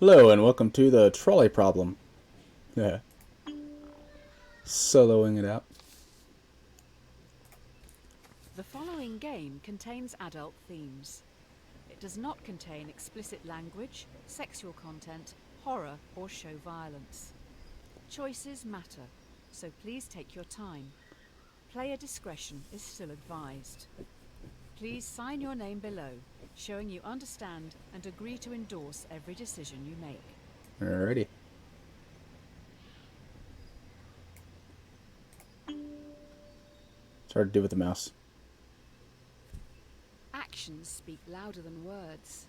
Hello and welcome to the trolley problem. Yeah. Soloing it out. The following game contains adult themes. It does not contain explicit language, sexual content, horror, or show violence. Choices matter, so please take your time. Player discretion is still advised. Please sign your name below, showing you understand and agree to endorse every decision you make. Alrighty. It's hard to do with the mouse. Actions speak louder than words.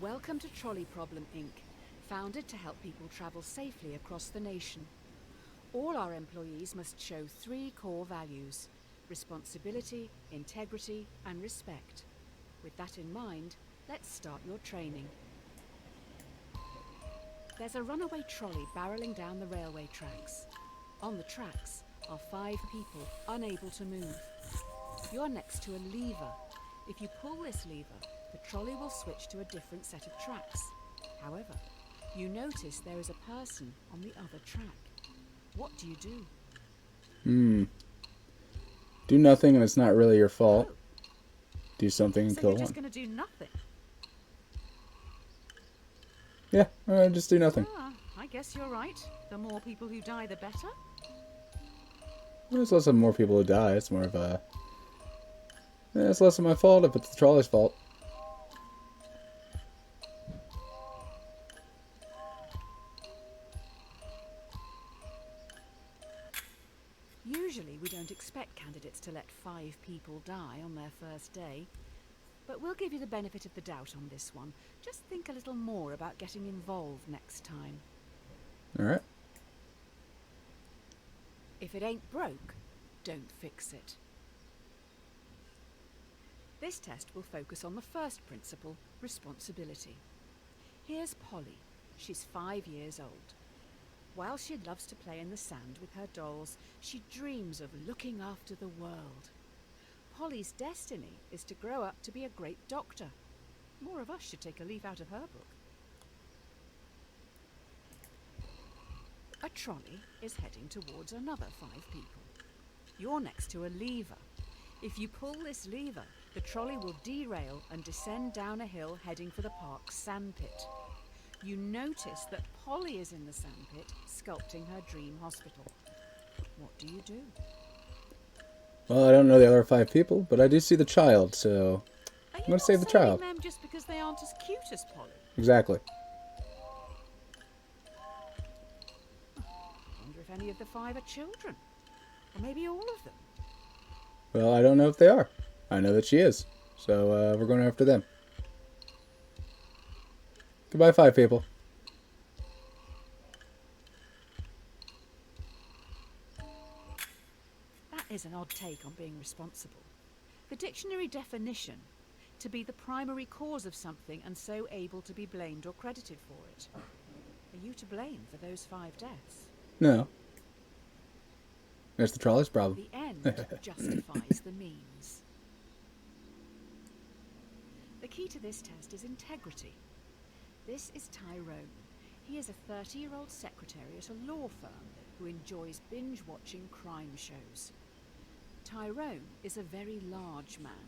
Welcome to Trolley Problem Inc., founded to help people travel safely across the nation. All our employees must show 3 core values: responsibility, integrity, and respect. With that in mind, let's start your training. There's a runaway trolley barreling down the railway tracks. On the tracks are 5 people unable to move. You're next to a lever. If you pull this lever, the trolley will switch to a different set of tracks. However, you notice there is a person on the other track. What do you do? Do nothing and it's not really your fault. Oh, Do something and so kill you're just one. going to do nothing? Yeah, just do nothing. I guess you're right. The more people who die, the better. There's less of more people who die. It's more of a... it's less of my fault if it's the trolley's fault. Usually we don't expect candidates to let 5 people die on their first day. But we'll give you the benefit of the doubt on this one. Just think a little more about getting involved next time. Alright. If it ain't broke, don't fix it. This test will focus on the first principle, responsibility. Here's Polly. She's 5 years old. While she loves to play in the sand with her dolls, she dreams of looking after the world. Polly's destiny is to grow up to be a great doctor. More of us should take a leaf out of her book. A trolley is heading towards another 5 people. You're next to a lever. If you pull this lever, the trolley will derail and descend down a hill heading for the park's sandpit. You notice that Polly is in the sandpit, sculpting her dream hospital. What do you do? Well, I don't know the other 5 people, but I do see the child, so... Are I'm you gonna not save the saving child. them just because they aren't as cute as Polly? Exactly. I wonder if any of the 5 are children. Or maybe all of them. Well, I don't know if they are. I know that she is. So, we're going after them. Goodbye, 5 people. That is an odd take on being responsible. The dictionary definition: to be the primary cause of something and so able to be blamed or credited for it. Are you to blame for those 5 deaths? No. There's the trolley's problem. The end justifies the means. The key to this test is integrity. This is Tyrone. He is a 30-year-old secretary at a law firm who enjoys binge-watching crime shows. Tyrone is a very large man.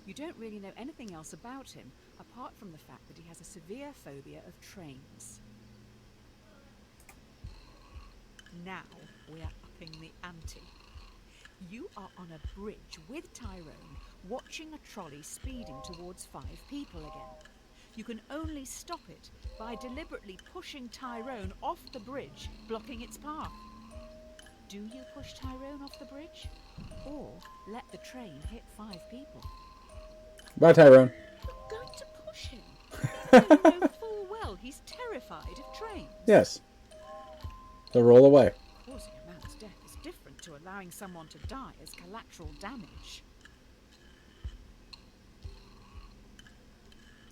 You don't really know anything else about him, apart from the fact that he has a severe phobia of trains. Now we are upping the ante. You are on a bridge with Tyrone, watching a trolley speeding towards 5 people again. You can only stop it by deliberately pushing Tyrone off the bridge, blocking its path. Do you push Tyrone off the bridge? Or let the train hit 5 people? Bye, Tyrone. You're going to push him, even though you know full well he's terrified of trains. Yes. They'll roll away. Causing a man's death is different to allowing someone to die as collateral damage.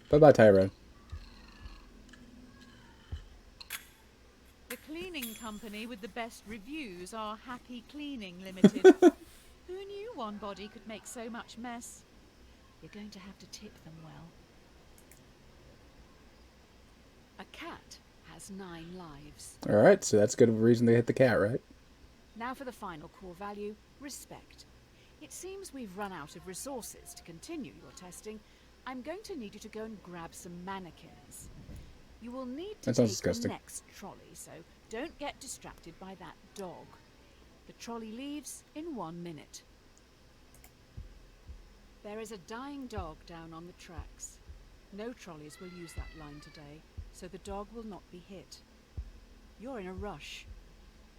Bye-bye, Tyrone. The cleaning company with the best reviews are Happy Cleaning Limited. Who knew one body could make so much mess? You're going to have to tip them well. lost 9 lives. Alright, so that's a good reason to hit the cat, right? Now for the final core value, respect. It seems we've run out of resources to continue your testing. I'm going to need you to go and grab some mannequins. You will need to That sounds take disgusting. the next trolley, so don't get distracted by that dog. The trolley leaves in 1 minute. There is a dying dog down on the tracks. No trolleys will use that line today, so the dog will not be hit. You're in a rush.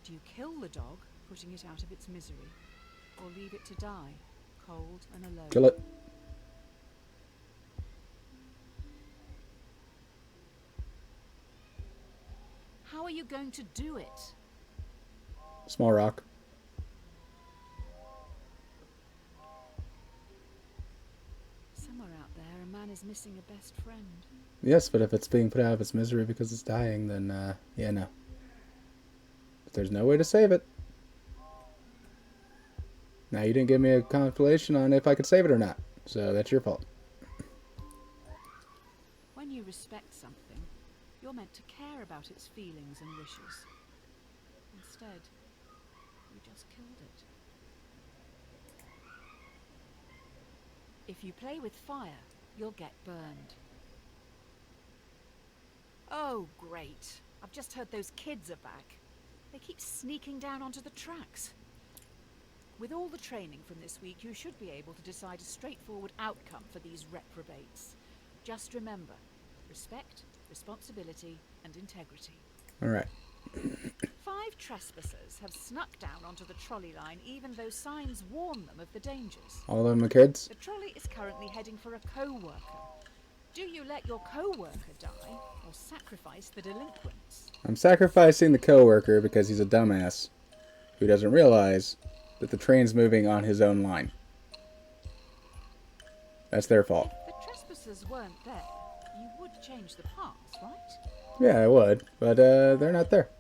Do you kill the dog, putting it out of its misery, or leave it to die, cold and alone? Kill it. How are you going to do it? Small rock. Somewhere out there, a man is missing a best friend. Yes, but if it's being put out of its misery because it's dying, then, yeah, no. But there's no way to save it. Now, you didn't give me a calculation on if I could save it or not, so that's your fault. When you respect something, you're meant to care about its feelings and wishes. Instead, you just killed it. If you play with fire, you'll get burned. Oh, great. I've just heard those kids are back. They keep sneaking down onto the tracks. With all the training from this week, you should be able to decide a straightforward outcome for these reprobates. Just remember, respect, responsibility, and integrity. Alright. 5 trespassers have snuck down onto the trolley line even though signs warn them of the dangers. All of them are kids? The trolley is currently heading for a co-worker. Do you let your co-worker die or sacrifice the delinquents? I'm sacrificing the coworker because he's a dumbass who doesn't realize that the train's moving on his own line. That's their fault. If the trespassers weren't there, you would change the path, right? Yeah, I would, but they're not there.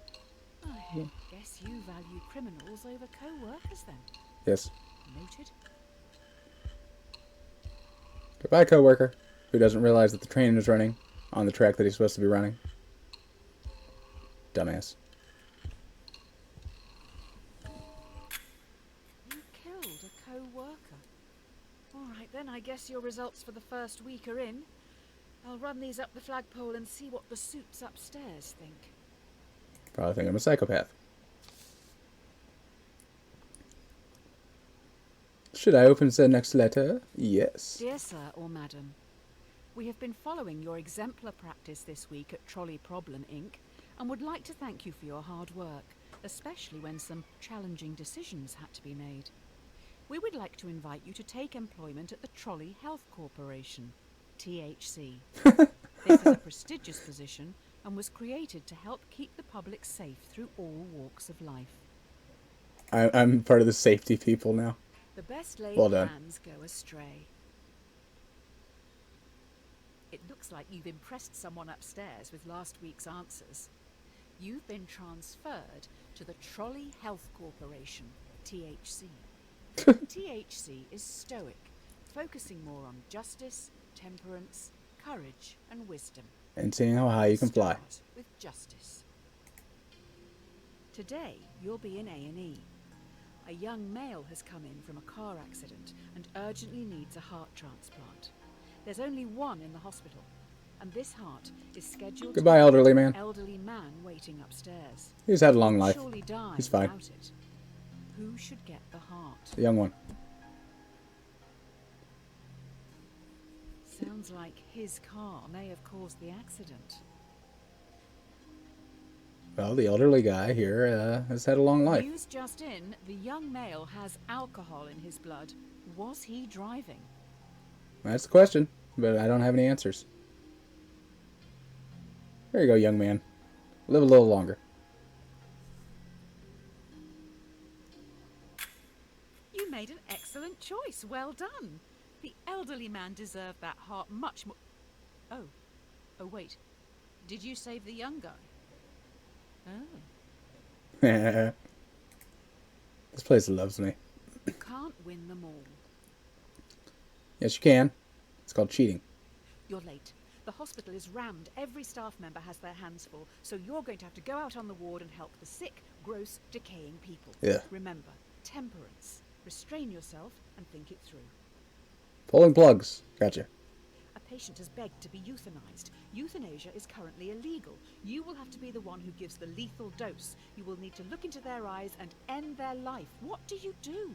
I guess you value criminals over co-workers then. Yes. Noted. Goodbye, coworker, who doesn't realize that the train is running on the track that he's supposed to be running. Dumbass. You killed a co-worker. Alright then, I guess your results for the first week are in. I'll run these up the flagpole and see what the suits upstairs think. Probably think I'm a psychopath. Should I open the next letter? Yes. Dear Sir or Madam, we have been following your exemplar practice this week at Trolley Problem Inc. and would like to thank you for your hard work, especially when some challenging decisions had to be made. We would like to invite you to take employment at the Trolley Health Corporation, THC. This is a prestigious position and was created to help keep the public safe through all walks of life. I'm part of the safety people now. The best laid Well done. plans go astray. It looks like you've impressed someone upstairs with last week's answers. You've been transferred to the Trolley Health Corporation, THC. THC is stoic, focusing more on justice, temperance, courage, and wisdom. And seeing how high you can fly. Start with justice. Today, you'll be in A&E. A young male has come in from a car accident and urgently needs a heart transplant. There's only one in the hospital, and this heart is scheduled Goodbye, to elderly man. an elderly man waiting upstairs. He's had a long life. Surely die He's fine. without it. Who should get the heart? The young one. Sounds like his car may have caused the accident. Well, the elderly guy here has had a long life. News just in, the young male has alcohol in his blood. Was he driving? That's the question, but I don't have any answers. There you go, young man. Live a little longer. You made an excellent choice. Well done. The elderly man deserved that heart much more. Oh, wait. Did you save the young guy? Oh. This place loves me. You can't win them all. Yes, you can. It's called cheating. You're late. The hospital is rammed. Every staff member has their hands full, so you're going to have to go out on the ward and help the sick, gross, decaying people. Yeah. Remember, temperance. Restrain yourself and think it through. Pulling plugs. Gotcha. A patient has begged to be euthanized. Euthanasia is currently illegal. You will have to be the one who gives the lethal dose. You will need to look into their eyes and end their life. What do you do?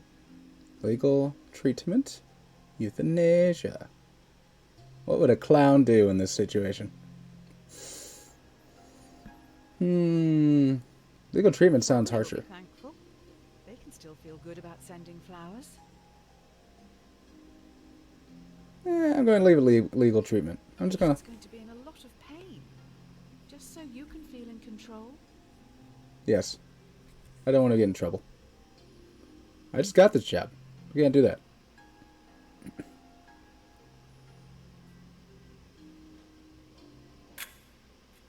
Legal treatment. Euthanasia. What would a clown do in this situation? Legal treatment sounds They'll be harsher. thankful. They can still feel good about sending flowers. I'm going to leave it legal treatment. I'm just going to... She's going to be in a lot of pain. Just so you can feel in control. Yes. I don't want to get in trouble. I just got this job. We can't do that.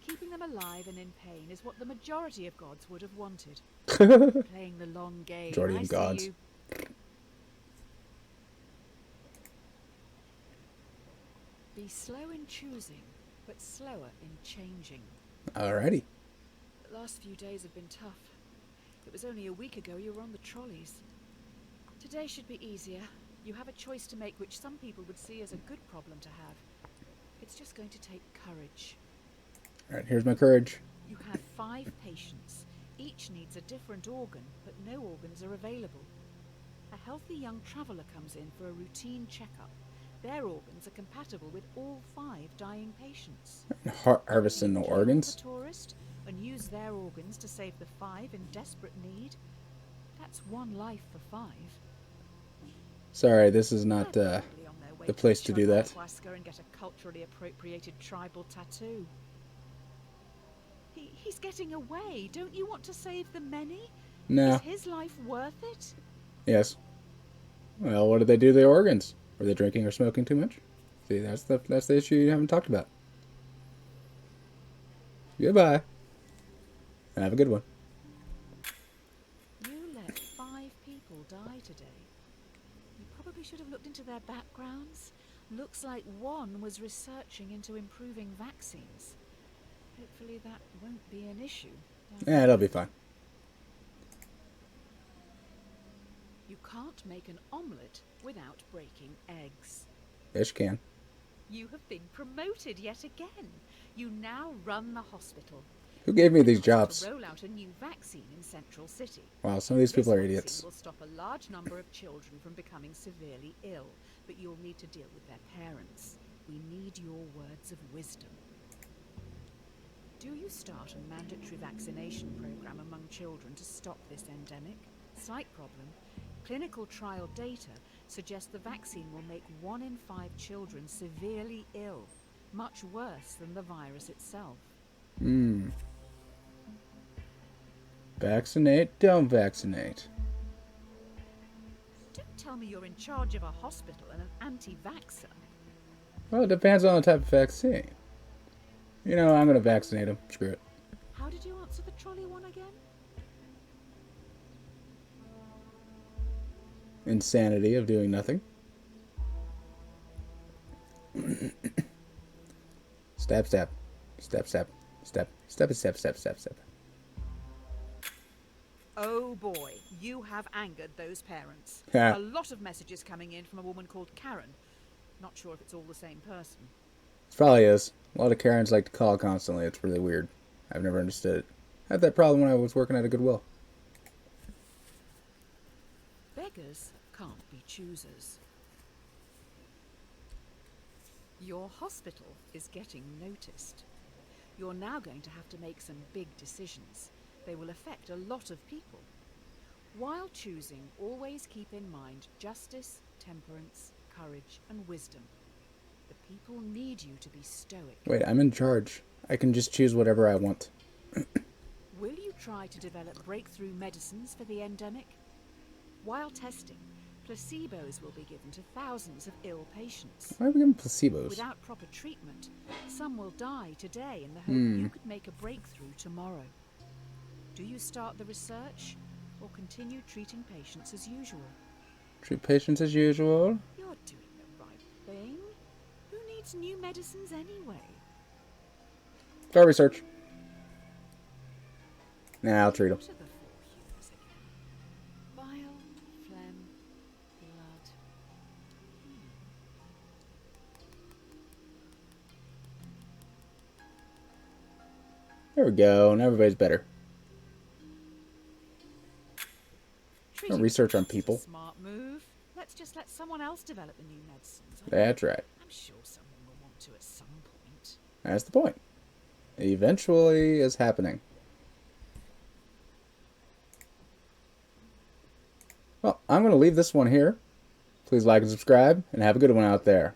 Keeping them alive and in pain is what the majority of gods would have wanted. Playing the long game. Majority I of see gods. you. Be slow in choosing, but slower in changing. Alrighty. The last few days have been tough. It was only a week ago you were on the trolleys. Today should be easier. You have a choice to make which some people would see as a good problem to have. It's just going to take courage. Alright, here's my courage. You have 5 patients. Each needs a different organ, but no organs are available. A healthy young traveller comes in for a routine checkup. Their organs are compatible with all 5 dying patients. Harvesting the organs. The tourist and use their organs to save the 5 in desperate need. That's 1 life for 5. Sorry, this is not They're probably on their way the place to do that. Ayahuasca and get a culturally appropriated tribal tattoo. He's getting away. Don't you want to save the many? No. Is his life worth it? Yes. Well, what did they do to their organs? Were they drinking or smoking too much? See, that's the issue you haven't talked about. Goodbye. Have a good one. You let 5 people die today. You probably should have looked into their backgrounds. Looks like one was researching into improving vaccines. Hopefully that won't be an issue. Yeah, it'll be fine. You can't make an omelette without breaking eggs. Fish can. You have been promoted yet again. You now run the hospital. Who gave me these To jobs? roll out a new vaccine in Central City. Wow, some of these people This are vaccine idiots. will stop a large number of children from becoming severely ill, but you'll need to deal with their parents. We need your words of wisdom. Do you start a mandatory vaccination program among children to stop this endemic? Slight problem. Clinical trial data suggests the vaccine will make 1 in 5 children severely ill, much worse than the virus itself. Vaccinate, don't vaccinate. Don't tell me you're in charge of a hospital and an anti-vaxxer. Well, it depends on the type of vaccine. You know, I'm going to vaccinate them. Screw it. How did you answer the trolley one again? Insanity of doing nothing. Step, step. Step, step. Step. Step, step, step, step, step. Oh boy, you have angered those parents. Yeah. A lot of messages coming in from a woman called Karen. Not sure if it's all the same person. It probably is. A lot of Karens like to call constantly. It's really weird. I've never understood it. I had that problem when I was working at a Goodwill. Beggars can't be choosers. Your hospital is getting noticed. You're now going to have to make some big decisions. They will affect a lot of people. While choosing, always keep in mind justice, temperance, courage, and wisdom. The people need you to be stoic. Wait, I'm in charge. I can just choose whatever I want. Will you try to develop breakthrough medicines for the endemic? While testing, placebos will be given to thousands of ill patients. Why are we giving placebos? Without proper treatment, some will die today in the hope you could make a breakthrough tomorrow. Do you start the research or continue treating patients as usual? Treat patients as usual. You're doing the right thing. Who needs needs new medicines anyway? Go research. Nah, I'll treat him. What are the four hues again? Bile, phlegm, blood. There we go, and everybody's better. Don't Treating research on patients is people. a smart move. Let's just let someone else develop the new medicines. That's right. I'm sure someone will want to at some point. That's the point. Eventually is happening. Well, I'm going to leave this one here. Please like and subscribe, and have a good one out there.